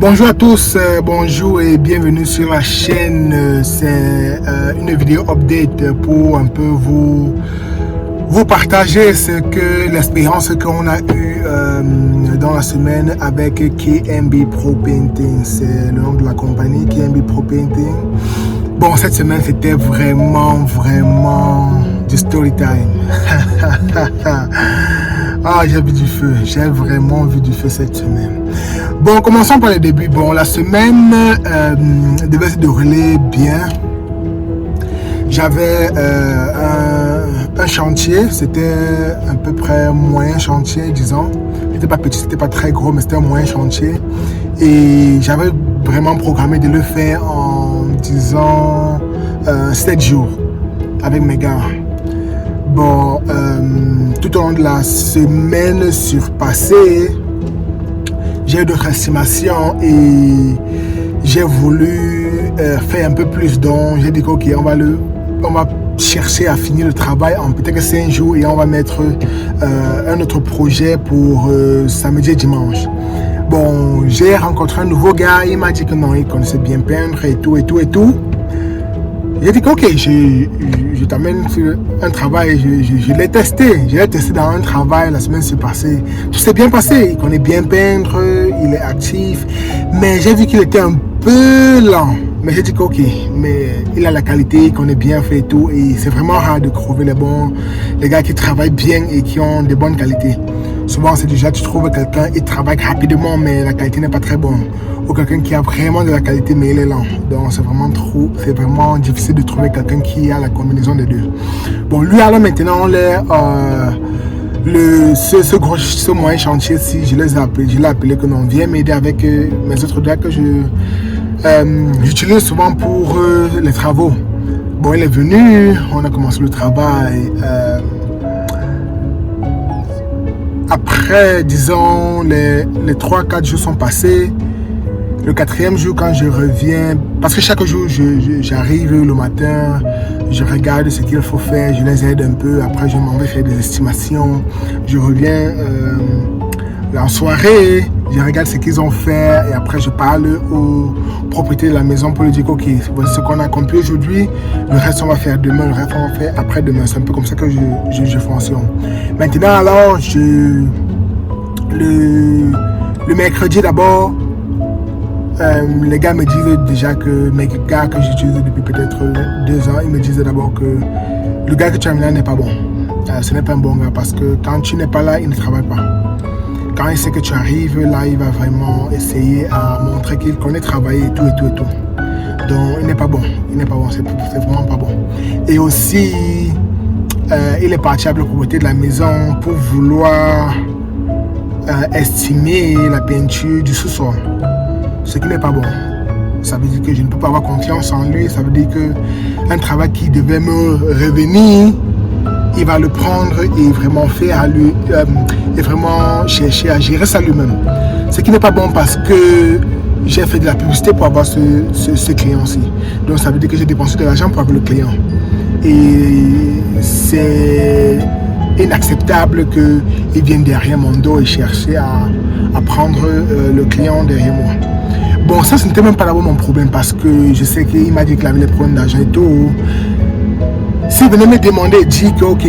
Bonjour à tous, bonjour et bienvenue sur la chaîne. C'est une vidéo update pour un peu vous partager l'expérience qu'on a eue dans la semaine avec KMB Pro Painting. C'est le nom de la compagnie, KMB Pro Painting. Bon, cette semaine c'était vraiment du story time. Ah, j'ai vu du feu, j'ai vraiment vu du feu cette semaine. Bon, commençons par le début. Bon, la semaine devait se dérouler bien. J'avais un chantier, c'était à peu près moyen chantier, disons. C'était pas petit, c'était pas très gros, mais c'était un moyen chantier. Et j'avais vraiment programmé de le faire en, disons, 7 jours avec mes gars. Bon, tout au long de la semaine surpassée, j'ai eu d'autres estimations et j'ai voulu faire un peu plus. Donc, j'ai dit ok, on va chercher à finir le travail en peut-être 5 jours et on va mettre un autre projet pour samedi et dimanche. Bon, j'ai rencontré un nouveau gars, il m'a dit que non, il connaissait bien peindre et tout. J'ai dit ok, je t'amène sur un travail, je l'ai testé. Je l'ai testé dans un travail la semaine passée. Tout s'est bien passé, il connaît bien peindre, il est actif. Mais j'ai vu qu'il était un peu lent. Mais j'ai dit ok, mais il a la qualité, il connaît bien fait et tout. Et c'est vraiment rare de trouver les gars qui travaillent bien et qui ont de bonnes qualités. Souvent c'est déjà, tu trouves quelqu'un, il travaille rapidement mais la qualité n'est pas très bonne. Ou quelqu'un qui a vraiment de la qualité mais il est lent. Donc c'est vraiment difficile de trouver quelqu'un qui a la combinaison des deux. Bon, lui alors maintenant, ce moyen chantier, si je l'ai appelé que non, viens m'aider avec mes autres gars que j'utilise souvent pour les travaux. Bon, il est venu, on a commencé le travail. Après, disons, les 3-4 jours sont passés. Le 4e jour, quand je reviens, parce que chaque jour, j'arrive le matin, je regarde ce qu'il faut faire, je les aide un peu. Après, je m'en vais faire des estimations. Je reviens en soirée, je regarde ce qu'ils ont fait et après, je parle au propriétaire de la maison pour lui dire ok, voici ce qu'on a accompli aujourd'hui, le reste on va faire demain, le reste on va faire après-demain. C'est un peu comme ça que je fonctionne. Maintenant, alors, le mercredi d'abord, les gars me disent déjà que mes gars que j'utilise depuis peut-être 2 ans, ils me disent d'abord que le gars que tu as mis là n'est pas bon. Ce n'est pas un bon gars parce que quand tu n'es pas là, il ne travaille pas. Quand il sait que tu arrives là, il va vraiment essayer à montrer qu'il connaît travailler et tout. Donc il n'est pas bon, c'est vraiment pas bon. Et aussi, il est parti avec le propriétaire de la maison pour vouloir estimer la peinture du sous-sol. Ce qui n'est pas bon. Ça veut dire que je ne peux pas avoir confiance en lui. Ça veut dire qu'un travail qui devait me revenir, il va le prendre et vraiment faire à lui, et vraiment chercher à gérer ça lui-même. Ce qui n'est pas bon parce que j'ai fait de la publicité pour avoir ce client-ci. Donc ça veut dire que j'ai dépensé de l'argent pour avoir le client. Et c'est inacceptable qu'il vienne derrière mon dos et chercher à prendre le client derrière moi. Bon, ça, ce n'était même pas d'abord mon problème parce que je sais qu'il m'a dit qu'il avait les problèmes d'argent et tout. S'il venait me demander, dit que ok,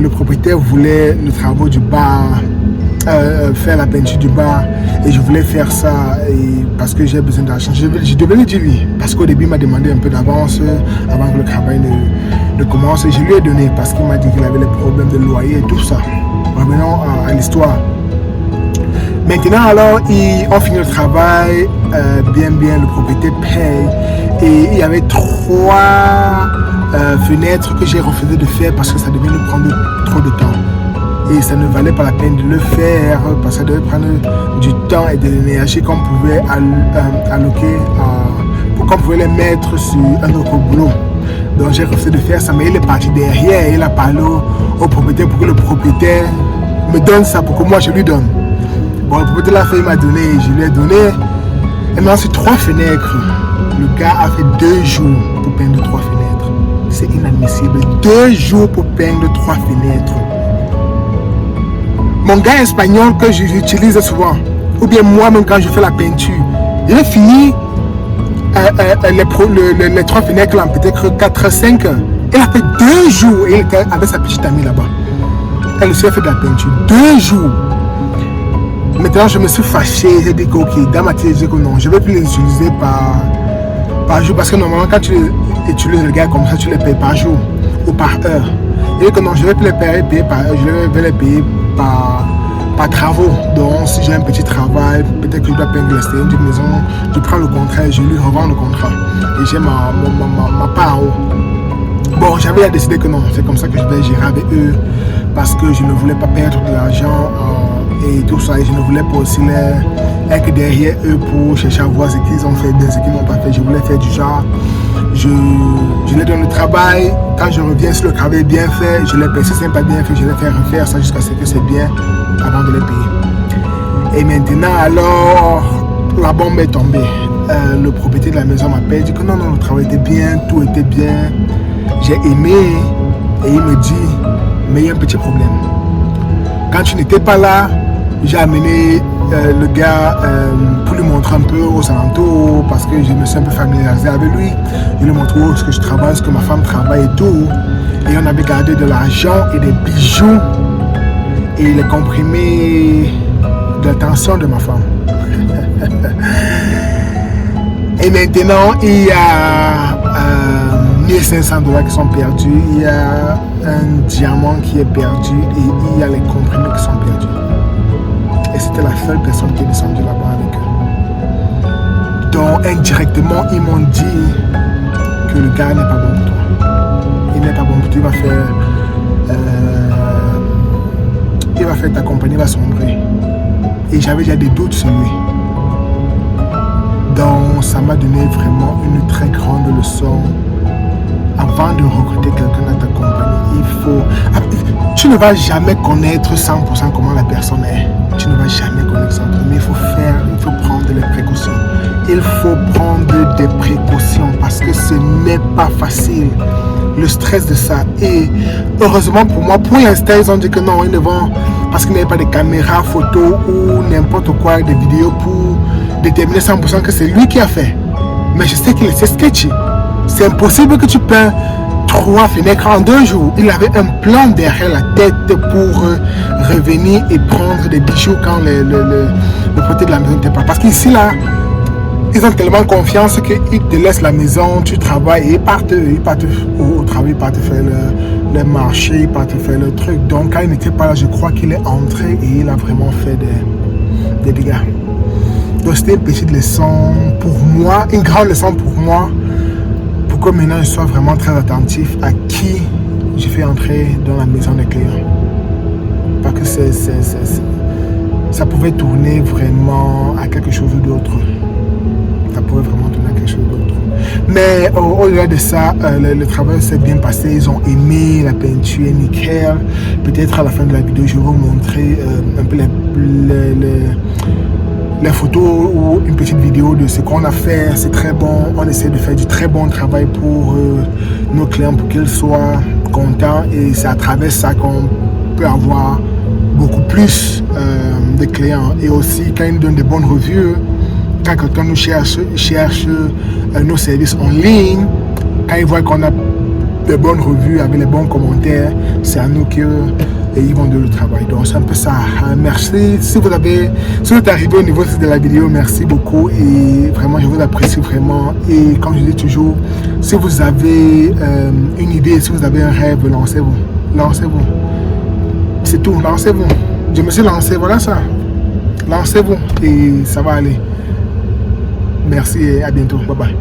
le propriétaire voulait le travaux du bar, faire la peinture du bar, et je voulais faire ça parce que j'ai besoin d'argent. Je devais lui dire oui, parce qu'au début il m'a demandé un peu d'avance avant que le travail ne commence. Et je lui ai donné parce qu'il m'a dit qu'il avait les problèmes de loyer et tout ça. Revenons à l'histoire. Maintenant alors, on finit le travail, bien, le propriétaire paye. Et il y avait 3 fenêtres que j'ai refusé de faire parce que ça devait nous prendre trop de temps. Et ça ne valait pas la peine de le faire parce que ça devait prendre du temps et de l'énergie qu'on pouvait alloquer, qu'on pouvait les mettre sur un autre boulot. Donc j'ai refusé de faire ça, mais il est parti derrière, il a parlé au propriétaire pour que le propriétaire me donne ça pour que moi je lui donne. Bon, le propriétaire l'a fait, il m'a donné, je lui ai donné. Et maintenant c'est 3 fenêtres. Le gars a fait 2 jours pour peindre 3 fenêtres. C'est inadmissible. 2 jours pour peindre 3 fenêtres. Mon gars espagnol que j'utilise souvent, ou bien moi-même quand je fais la peinture, J'ai fini les 3 fenêtres là, peut-être 4, 5 heures. Elle a fait 2 jours et elle était avec sa petite amie là-bas. Elle aussi a fait de la peinture. 2 jours. Maintenant, je me suis fâché. J'ai dit que, ok, dans ma tête, j'ai dit que non, je ne vais plus les utiliser par jour. Parce que normalement, quand tu utilises les gars comme ça, tu les payes par jour ou par heure. Et que non, je ne vais plus les payer par heure, je vais les payer par travaux. Donc, si j'ai un petit travail, peut-être que je dois peindre l'extérieur d'une maison, je prends le contrat et je lui revends le contrat. Et j'ai ma part en haut. Bon, j'avais décidé que non, c'est comme ça que je vais gérer avec eux. Parce que je ne voulais pas perdre de l'argent et tout ça. Et je ne voulais pas aussi être derrière eux pour chercher à voir ce qu'ils ont fait bien, ce qu'ils n'ont pas fait. Je voulais faire du genre, je leur donne le travail. Quand je reviens, si le travail est bien fait, je les paye. Si ce n'est pas bien fait, je les fais refaire ça jusqu'à ce que c'est bien avant de les payer. Et maintenant, alors, la bombe est tombée. Le propriétaire de la maison m'appelle, dit que non, le travail était bien, tout était bien. J'ai aimé et il me dit, mais il y a un petit problème. Quand tu n'étais pas là, j'ai amené le gars pour lui montrer un peu aux alentours parce que je me suis un peu familiarisé avec lui. Je lui ai montré où ce que je travaille, ce que ma femme travaille et tout. Et on avait gardé de l'argent et des bijoux et les comprimés de l'attention de ma femme. Et maintenant, il y a 1500 $ qui sont perdus, il y a un diamant qui est perdu et il y a les comprimés qui sont perdus. Et c'était la seule personne qui est descendue là-bas avec eux. Donc indirectement, ils m'ont dit que le gars n'est pas bon pour toi. Il n'est pas bon pour toi, il va faire ta compagnie va sombrer. Et j'avais déjà des doutes sur lui. Donc ça m'a donné vraiment une très grande leçon. Avant de recruter quelqu'un dans ta compagnie, tu ne vas jamais connaître 100% comment la personne est. Tu ne vas jamais connaître 100%, mais il faut prendre des précautions. Il faut prendre des précautions parce que ce n'est pas facile. Le stress de ça. Et heureusement pour moi, pour l'instant, ils ont dit que non, ils ne vont, parce qu'il n'y avait pas de caméra, photo ou n'importe quoi, des vidéos pour déterminer 100% que c'est lui qui a fait. Mais je sais qu'il était sketchy. C'est impossible que tu peins 3 fenêtres en 2 jours. Il avait un plan derrière la tête pour revenir et prendre des bijoux quand le côté de la maison n'était pas. Parce qu'ici là, ils ont tellement confiance qu'ils te laissent la maison, tu travailles et ils partent au travail, ils partent faire le marché, ils partent faire le truc. Donc quand il n'était pas là, je crois qu'il est entré et il a vraiment fait des dégâts. Donc c'était une petite leçon pour moi, une grande leçon pour moi. Que maintenant je sois vraiment très attentif à qui je fais entrer dans la maison des clients. Parce que ça pouvait tourner vraiment à quelque chose d'autre. Ça pouvait vraiment tourner à quelque chose d'autre. Mais au-delà de ça, le travail s'est bien passé. Ils ont aimé la peinture, nickel. Peut-être à la fin de la vidéo, je vais vous montrer un peu les photos ou une petite vidéo de ce qu'on a fait. C'est très bon. On essaie de faire du très bon travail pour nos clients, pour qu'ils soient contents. Et c'est à travers ça qu'on peut avoir beaucoup plus de clients. Et aussi, quand ils nous donnent des bonnes revues, quand quelqu'un nous cherche nos services en ligne, quand ils voient qu'on a des bonnes revues avec les bons commentaires, c'est à nous qu'ils vont de le travail. Donc c'est un peu ça. Merci. Si vous êtes arrivé au niveau de la vidéo, merci beaucoup et vraiment je vous apprécie vraiment. Et comme je dis toujours, si vous avez une idée, si vous avez un rêve, lancez-vous. Lancez-vous. C'est tout, lancez-vous. Je me suis lancé, voilà ça. Lancez-vous et ça va aller. Merci et à bientôt. Bye bye.